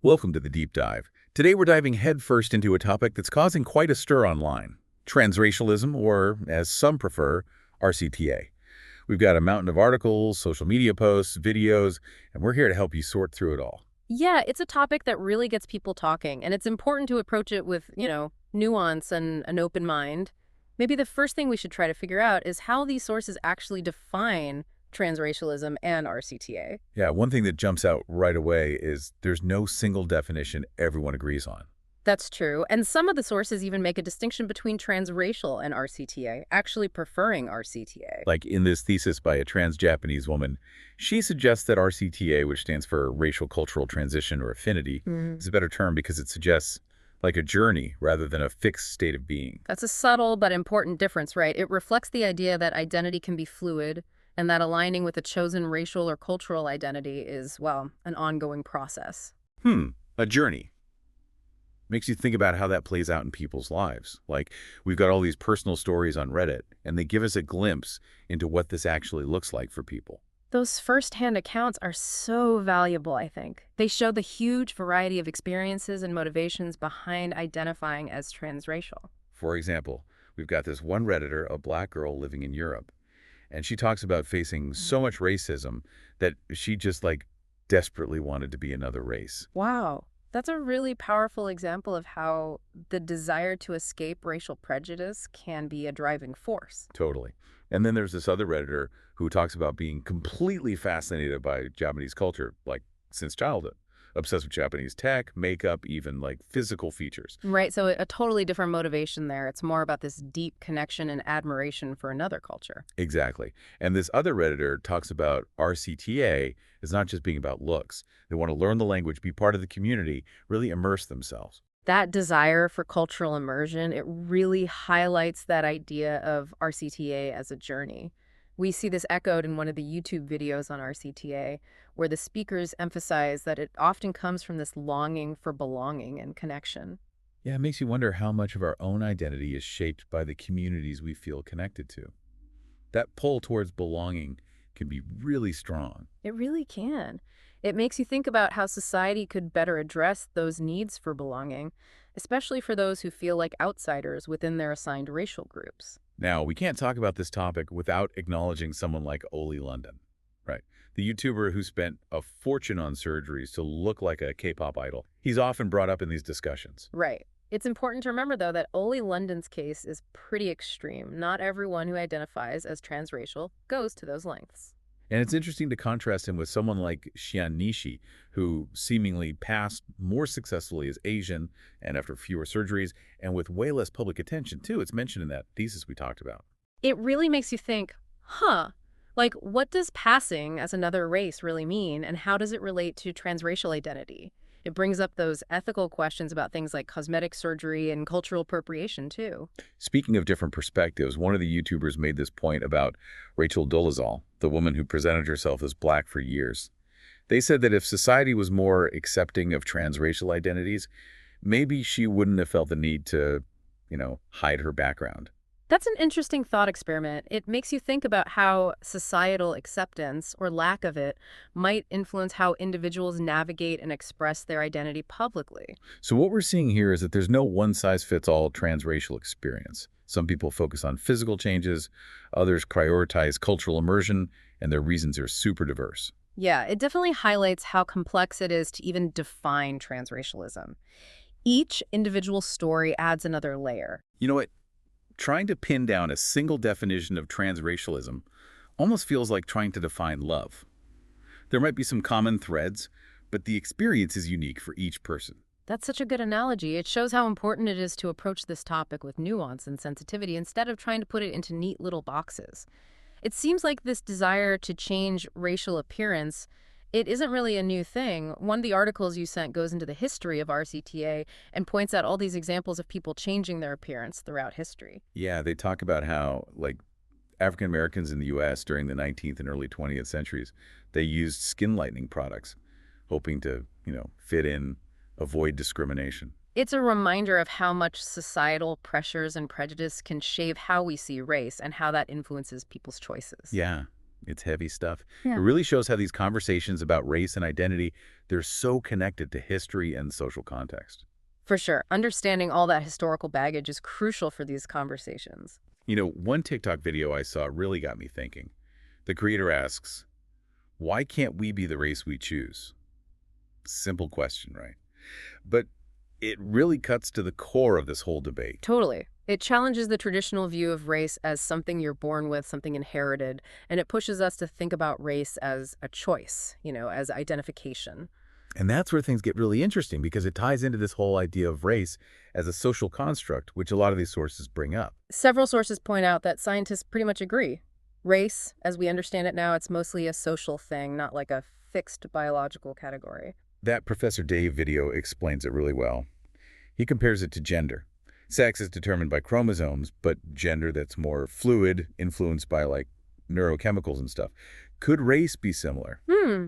Welcome to the Deep Dive. Today we're diving headfirst into a topic that's causing quite a stir online. Transracialism, or as some prefer, RCTA. We've got a mountain of articles, social media posts, videos, and we're here to help you sort through it all. Yeah, it's a topic that really gets people talking, and it's important to approach it with, nuance and an open mind. Maybe the first thing we should try to figure out is how these sources actually define transracialism and RCTA. Yeah, one thing that jumps out right away is there's no single definition everyone agrees on. That's true, and some of the sources even make a distinction between transracial and RCTA, actually preferring RCTA. Like in this thesis by a trans Japanese woman, she suggests that RCTA, which stands for Racial Cultural Transition or Affinity, is a better term because it suggests like a journey rather than a fixed state of being. That's a subtle but important difference, right? It reflects the idea that identity can be fluid and that aligning with a chosen racial or cultural identity is, well, an ongoing process. A journey. Makes you think about how that plays out in people's lives. Like, we've got all these personal stories on Reddit, and they give us a glimpse into what this actually looks like for people. Those first-hand accounts are so valuable, I think. They show the huge variety of experiences and motivations behind identifying as transracial. For example, we've got this one Redditor, a black girl living in Europe, and she talks about facing so much racism that she just, like, desperately wanted to be another race. Wow. That's a really powerful example of how the desire to escape racial prejudice can be a driving force. Totally. And then there's this other Redditor who talks about being completely fascinated by Japanese culture, like since childhood. Obsessed with Japanese tech, makeup, even like physical features. Right, so a totally different motivation there. It's more about this deep connection and admiration for another culture. Exactly. And this other Redditor talks about RCTA as not just being about looks. They want to learn the language, be part of the community, really immerse themselves. That desire for cultural immersion, it really highlights that idea of RCTA as a journey. We see this echoed in one of the YouTube videos on RCTA, where the speakers emphasize that it often comes from this longing for belonging and connection. Yeah, it makes you wonder how much of our own identity is shaped by the communities we feel connected to. That pull towards belonging can be really strong. It really can. It makes you think about how society could better address those needs for belonging, especially for those who feel like outsiders within their assigned racial groups. Now, we can't talk about this topic without acknowledging someone like Oli London, right? The YouTuber who spent a fortune on surgeries to look like a K-pop idol. He's often brought up in these discussions. Right. It's important to remember, though, that Oli London's case is pretty extreme. Not everyone who identifies as transracial goes to those lengths. And it's interesting to contrast him with someone like Xian Nishi, who seemingly passed more successfully as Asian and after fewer surgeries and with way less public attention, too. It's mentioned in that thesis we talked about. It really makes you think, like, what does passing as another race really mean, and how does it relate to transracial identity? It brings up those ethical questions about things like cosmetic surgery and cultural appropriation, too. Speaking of different perspectives, one of the YouTubers made this point about Rachel Dolezal, the woman who presented herself as black for years. They said that if society was more accepting of transracial identities, maybe she wouldn't have felt the need to, hide her background. That's an interesting thought experiment. It makes you think about how societal acceptance, or lack of it, might influence how individuals navigate and express their identity publicly. So what we're seeing here is that there's no one-size-fits-all transracial experience. Some people focus on physical changes, others prioritize cultural immersion, and their reasons are super diverse. Yeah, it definitely highlights how complex it is to even define transracialism. Each individual story adds another layer. You know what? Trying to pin down a single definition of transracialism almost feels like trying to define love. There might be some common threads, but the experience is unique for each person. That's such a good analogy. It shows how important it is to approach this topic with nuance and sensitivity instead of trying to put it into neat little boxes. It seems like this desire to change racial appearance, it isn't really a new thing. One of the articles you sent goes into the history of RCTA and points out all these examples of people changing their appearance throughout history. Yeah, they talk about how, like, African Americans in the U.S. during the 19th and early 20th centuries, they used skin lightening products, hoping to, fit in, avoid discrimination. It's a reminder of how much societal pressures and prejudice can shape how we see race and how that influences people's choices. Yeah. It's heavy stuff. It Yeah. really shows how these conversations about race and identity, they're so connected to history and social context. For sure. Understanding all that historical baggage is crucial for these conversations. One TikTok video I saw really got me thinking. The creator asks, why can't we be the race we choose? Simple question, right? But it really cuts to the core of this whole debate. Totally. It challenges the traditional view of race as something you're born with, something inherited, and it pushes us to think about race as a choice, as identification. And that's where things get really interesting because it ties into this whole idea of race as a social construct, which a lot of these sources bring up. Several sources point out that scientists pretty much agree. Race, as we understand it now, it's mostly a social thing, not like a fixed biological category. That Professor Dave video explains it really well. He compares it to gender. Sex is determined by chromosomes, but gender that's more fluid, influenced by like neurochemicals and stuff. Could race be similar?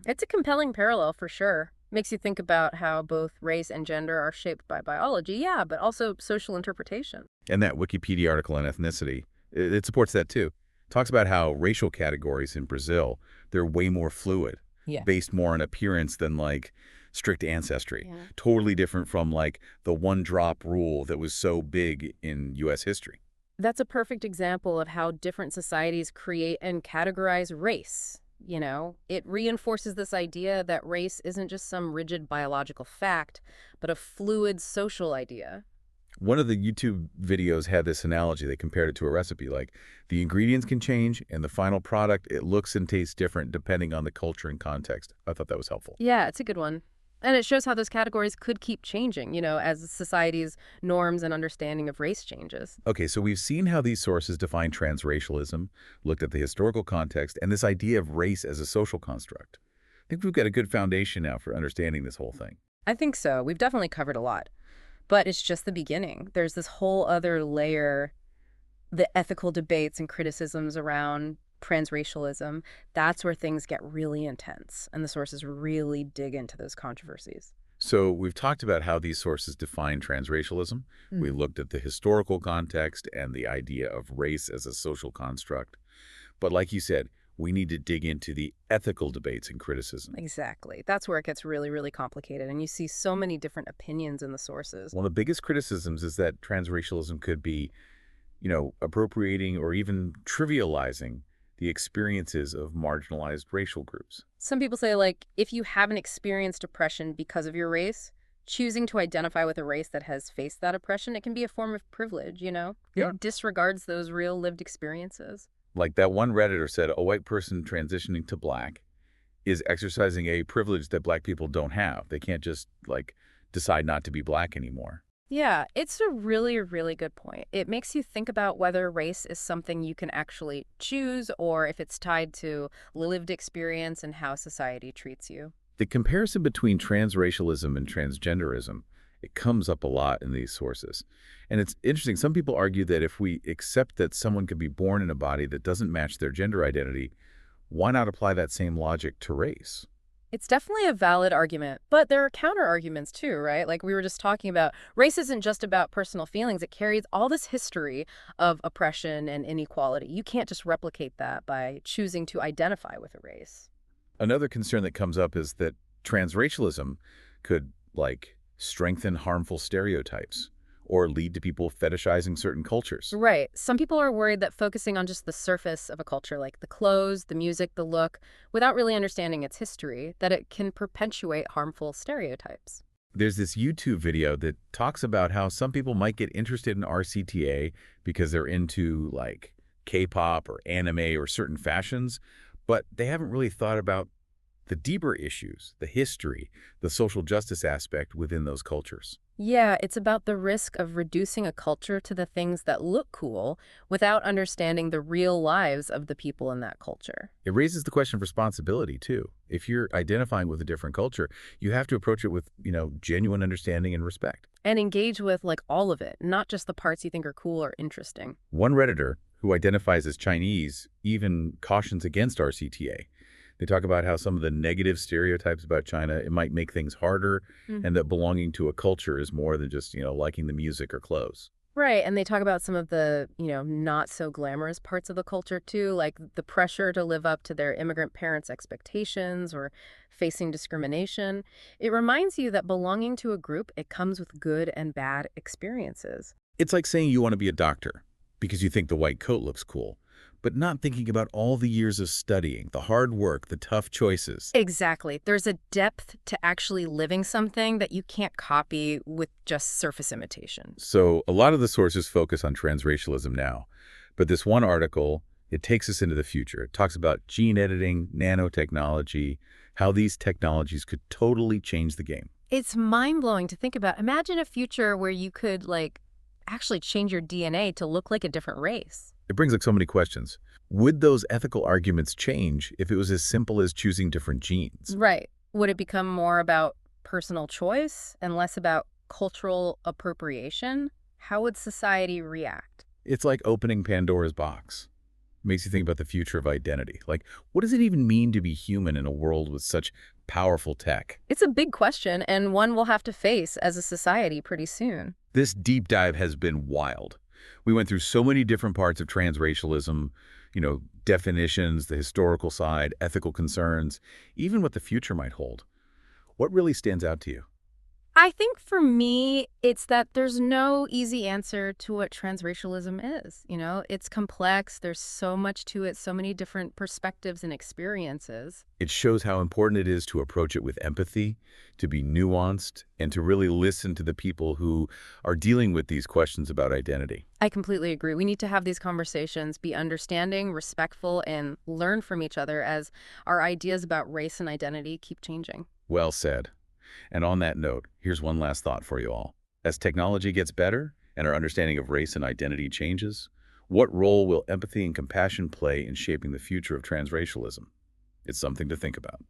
It's a compelling parallel for sure. Makes you think about how both race and gender are shaped by biology, yeah, but also social interpretation. And that Wikipedia article on ethnicity, it supports that too. Talks about how racial categories in Brazil, they're way more fluid, Yeah. based more on appearance than like strict ancestry. Yeah. Totally different from like the one-drop rule that was so big in U.S. history. That's a perfect example of how different societies create and categorize race. It reinforces this idea that race isn't just some rigid biological fact, but a fluid social idea. One of the YouTube videos had this analogy. They compared it to a recipe. Like the ingredients can change and the final product, it looks and tastes different depending on the culture and context. I thought that was helpful. Yeah, it's a good one. And it shows how those categories could keep changing, as society's norms and understanding of race changes. Okay, so we've seen how these sources define transracialism, looked at the historical context, and this idea of race as a social construct. I think we've got a good foundation now for understanding this whole thing. I think so. We've definitely covered a lot. But it's just the beginning. There's this whole other layer, the ethical debates and criticisms around transracialism. That's where things get really intense, and the sources really dig into those controversies. So we've talked about how these sources define transracialism. We looked at the historical context and the idea of race as a social construct. But like you said, we need to dig into the ethical debates and criticism. Exactly. That's where it gets really, really complicated, and you see so many different opinions in the sources. One of the biggest criticisms is that transracialism could be, appropriating or even trivializing the experiences of marginalized racial groups. Some people say, like, if you haven't experienced oppression because of your race, choosing to identify with a race that has faced that oppression, it can be a form of privilege, Yeah. It disregards those real lived experiences. Like that one Redditor said, a white person transitioning to black is exercising a privilege that black people don't have. They can't just, decide not to be black anymore. Yeah, it's a really, really good point. It makes you think about whether race is something you can actually choose or if it's tied to lived experience and how society treats you. The comparison between transracialism and transgenderism, it comes up a lot in these sources. And it's interesting. Some people argue that if we accept that someone could be born in a body that doesn't match their gender identity, why not apply that same logic to race? It's definitely a valid argument, but there are counter arguments too, right? Like we were just talking about, race isn't just about personal feelings. It carries all this history of oppression and inequality. You can't just replicate that by choosing to identify with a race. Another concern that comes up is that transracialism could, strengthen harmful stereotypes or lead to people fetishizing certain cultures. Right. Some people are worried that focusing on just the surface of a culture, like the clothes, the music, the look, without really understanding its history, that it can perpetuate harmful stereotypes. There's this YouTube video that talks about how some people might get interested in RCTA because they're into, K-pop or anime or certain fashions, but they haven't really thought about the deeper issues, the history, the social justice aspect within those cultures. Yeah, it's about the risk of reducing a culture to the things that look cool without understanding the real lives of the people in that culture. It raises the question of responsibility, too. If you're identifying with a different culture, you have to approach it with, genuine understanding and respect. And engage with, all of it, not just the parts you think are cool or interesting. One Redditor, who identifies as Chinese, even cautions against RCTA. They talk about how some of the negative stereotypes about China, it might make things harder, and that belonging to a culture is more than just, liking the music or clothes. Right, and they talk about some of the, not so glamorous parts of the culture too, like the pressure to live up to their immigrant parents' expectations or facing discrimination. It reminds you that belonging to a group, it comes with good and bad experiences. It's like saying you want to be a doctor because you think the white coat looks cool, but not thinking about all the years of studying, the hard work, the tough choices. Exactly. There's a depth to actually living something that you can't copy with just surface imitation. So a lot of the sources focus on transracialism now, but this one article, it takes us into the future. It talks about gene editing, nanotechnology, how these technologies could totally change the game. It's mind-blowing to think about. Imagine a future where you could, actually change your DNA to look like a different race. It brings up so many questions. Would those ethical arguments change if it was as simple as choosing different genes? Right. Would it become more about personal choice and less about cultural appropriation? How would society react? It's like opening Pandora's box. Makes you think about the future of identity. Like, what does it even mean to be human in a world with such powerful tech? It's a big question, and one we'll have to face as a society pretty soon. This deep dive has been wild. We went through so many different parts of transracialism, definitions, the historical side, ethical concerns, even what the future might hold. What really stands out to you? I think for me, it's that there's no easy answer to what transracialism is. It's complex. There's so much to it, so many different perspectives and experiences. It shows how important it is to approach it with empathy, to be nuanced, and to really listen to the people who are dealing with these questions about identity. I completely agree. We need to have these conversations, be understanding, respectful, and learn from each other as our ideas about race and identity keep changing. Well said. And on that note, here's one last thought for you all. As technology gets better and our understanding of race and identity changes, what role will empathy and compassion play in shaping the future of transracialism? It's something to think about.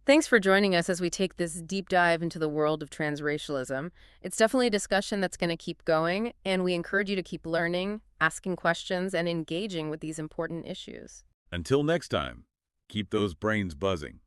Thanks for joining us as we take this deep dive into the world of transracialism. It's definitely a discussion that's going to keep going, and we encourage you to keep learning, asking questions, and engaging with these important issues. Until next time, keep those brains buzzing.